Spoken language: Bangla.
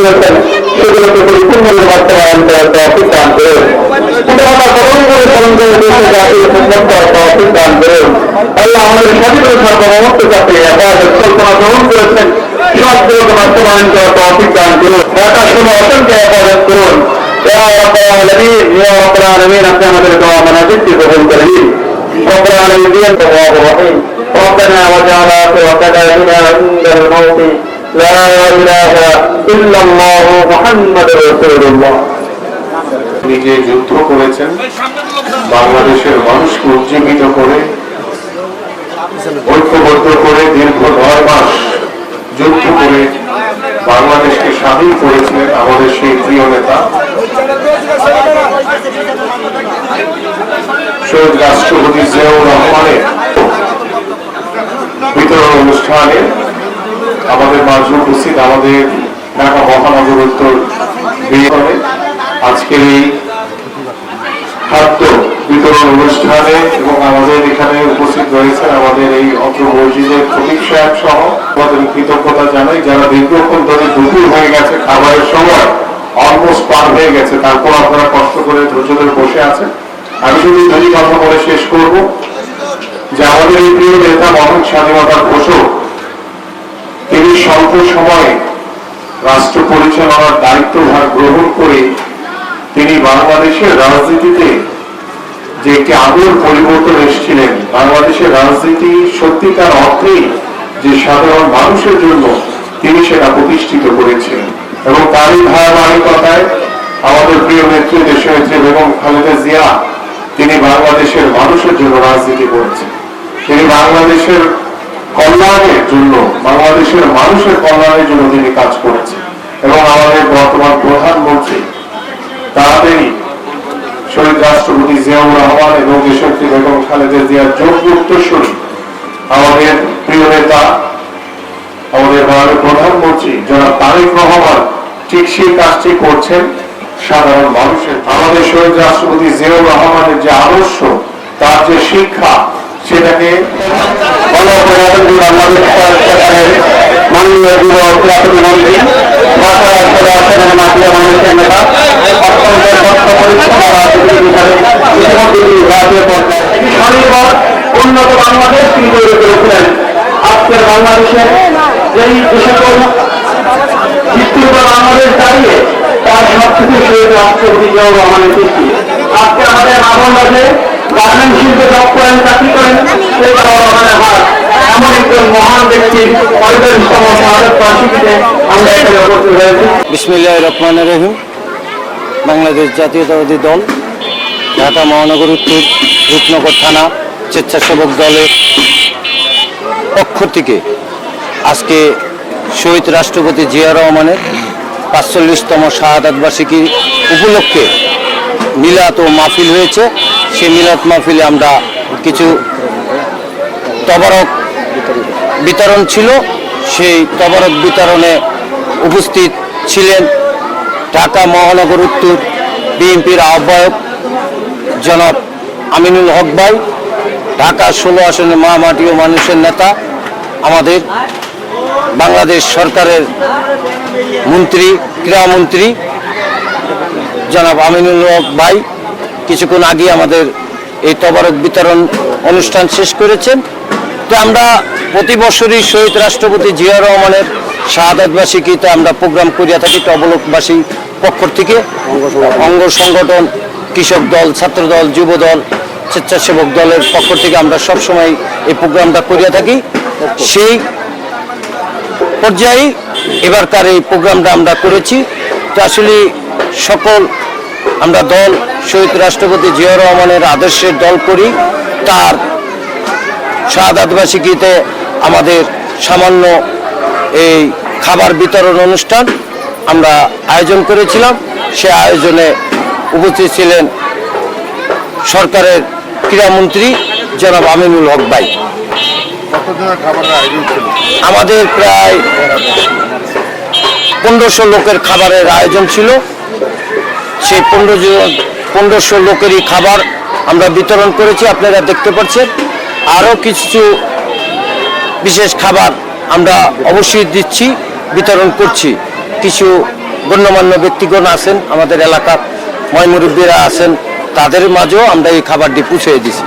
করেছেন সেগুলোকে পরিপূর্ণভাবে বাস্তবায়ন করার তৌফিক দান করুন। পিতামাতা স্মরণ করে স্মরণ করে দেশে জাতির খেদমত করার তৌফিক দান করুন। আল্লাহ আমাদের স্বাধীনতা সার্বভৌমত্ব যাতে আবাদের কল্পনা গ্রহণ করেছেন সবগুলোকে বাস্তবায়ন করার তৌফিক দান করুন। ঢাকার সময় অসংখ্য আবাদত করুন। ইয়া রাব্বাল আলামিন, ইয়া রাব্বাল আলামিন, আপনি আমাদের দোয়া মানাজিদকে কবুল করে নিন। রব্বুল আলামিন তাওয়াবুর রহিম। ربنا وجعل آخر كلامنا عند الموت لا إله إلا الله محمد رسول الله। নিজে যুদ্ধ করেছেন, বাংলাদেশের মানুষকে উজ্জীবিত করে ঐক্যবদ্ধ করে দীর্ঘ ৯ মাস যুদ্ধ করে বাংলাদেশকে স্বাধীন করেছিলেন আমাদের সেই প্রিয় নেতা শহীদ রাষ্ট্রপতি জিয়াউর রহমানের বিতরণ অনুষ্ঠানে আমাদের মাঝে উপস্থিত আমাদের ঢাকা মহানগর উত্তর আজকের এই খাদ্য বিতরণ অনুষ্ঠানে এবং আমাদের এখানে উপস্থিত রয়েছেন আমাদের এই অত্র মসজিদের খতিব সাহেব সহ আমাদের কৃতজ্ঞতা জানাই যারা দীর্ঘক্ষণ ধরে দুপুর হয়ে গেছে, খাবারের সময় অলমোস্ট পার হয়ে গেছে, তারপর আপনারা কষ্ট করে ধৈর্য ধরে বসে আছেন। আমি শুধু দুই কথা বলে শেষ করব যে আমাদের এই প্রিয় নেতা মহান স্বাধীনতার ঘোষক তিনি স্বল্প সময়ে রাষ্ট্র পরিচালনার দায়িত্বভার গ্রহণ করে তিনি বাংলাদেশের রাজনীতিতে যে একটি আমূল পরিবর্তন এসেছিলেন, বাংলাদেশের রাজনীতি সত্যিকার অর্থেই যে সাধারণ মানুষের জন্য তিনি সেটা প্রতিষ্ঠিত করেছেন এবং তারই ধারাবাহিকতায় আমাদের প্রিয় নেত্রী দেশনেত্রী বেগম খালেদা জিয়া তিনি বাংলাদেশের মানুষের জন্য রাজনীতি করেছেন। তিনি বাংলাদেশের কল্যাণের জন্য, বাংলাদেশের মানুষের কল্যাণের জন্য তিনি কাজ করেছেন এবং আমাদের বর্তমান প্রধানমন্ত্রী তাড়াতাড়ি শহীদ রাষ্ট্রপতি জিয়াউর রহমান এবং দেশনেত্রী বেগম খালেদা জিয়ার যোগ্য উত্তরসূরি আমাদের প্রিয় নেতা আমাদের ভারতের প্রধানমন্ত্রী জনাব তারেক রহমান ঠিক সেই কাজটি করছেন সাধারণ মানুষের। আমাদের শহীদ রাষ্ট্রপতি জিয়াউর রহমানের যে আদর্শ, তার যে শিক্ষা, সেটাকে মাননীয় যুব প্রধানমন্ত্রী উন্নত বাংলাদেশ তিনি তৈরি করেছিলেন। আজকের বাংলাদেশের যেই সকল মৃত্যুর পর বাংলাদেশ দাঁড়িয়ে তার সবকিছু শহীদ রাষ্ট্রপতি জিয়াউর রহমানের সৃষ্টি। আজকে আমাদের মাঝে গার্মেন্ট শিল্পে জব করেন, চাকরি করেন, সেই রহমানের হাত এমন একজন মহান ব্যক্তির 45তম শাহাদাত বার্ষিকীতে আমরা এখানে উপস্থিত হয়েছি। বিসমিল্লাহির রহমানির রহিম। বাংলাদেশ জাতীয়তাবাদী দল ঢাকা মহানগর উত্তর রূপনগর থানা স্বেচ্ছাসেবক দলের পক্ষ থেকে আজকে শহীদ রাষ্ট্রপতি জিয়া রহমানের ৪৫তম শাহাদাত বার্ষিকী উপলক্ষে মিলাদ ও মাহফিল হয়েছে। সেই মিলাদ মাহফিলে আমরা কিছু তবারক বিতরণ ছিল। সেই তবারক বিতরণে উপস্থিত ছিলেন ঢাকা মহানগর উত্তর বিএনপির আহ্বায়ক জনাব আমিনুল হক ভাই, ঢাকা ১৬ আসনের মহামাটি ও মানুষের নেতা, আমাদের বাংলাদেশ সরকারের মন্ত্রী, ক্রীড়ামন্ত্রী জনাব আমিনুল হক ভাই কিছুক্ষণ আগে আমাদের এই তবারক বিতরণ অনুষ্ঠান শেষ করেছেন। তো আমরা প্রতি বছরই শহীদ রাষ্ট্রপতি জিয়া রহমানের শাহাদাত বার্ষিকীতে আমরা প্রোগ্রাম করিয়া থাকি টবলকবাসী পক্ষ থেকে। অঙ্গ সংগঠন, কৃষক দল, ছাত্র দল, যুব দল, স্বেচ্ছাসেবক দলের পক্ষ থেকে আমরা সবসময় এই প্রোগ্রামটা করিয়া থাকি। সেই পর্যায়ে এবারকার এই প্রোগ্রামটা আমরা করেছি। তো আসলে সকল আমরা দল শহীদ রাষ্ট্রপতি জিয়া রহমানের আদর্শের দল করি। তার শাহাদাত বার্ষিকীতে আমাদের সামান্য এই খাবার বিতরণ অনুষ্ঠান আমরা আয়োজন করেছিলাম। সে আয়োজনে উপস্থিত ছিলেন সরকারের ক্রীড়ামন্ত্রী জনাব আমিনুল হক ভাই। আমাদের প্রায় ১৫০০ লোকের খাবারের আয়োজন ছিল। সেই ১৫০০ লোকেরই খাবার আমরা বিতরণ করেছি, আপনারা দেখতে পাচ্ছেন। আরও কিছু বিশেষ খাবার আমরা অবশ্যই দিচ্ছি, বিতরণ করছি। কিছু গণ্যমান্য ব্যক্তিগণ আছেন, আমাদের এলাকার ময়মুরব্বীরা আছেন, তাদের মাঝেও আমরা এই খাবারটি পৌঁছে দিছি।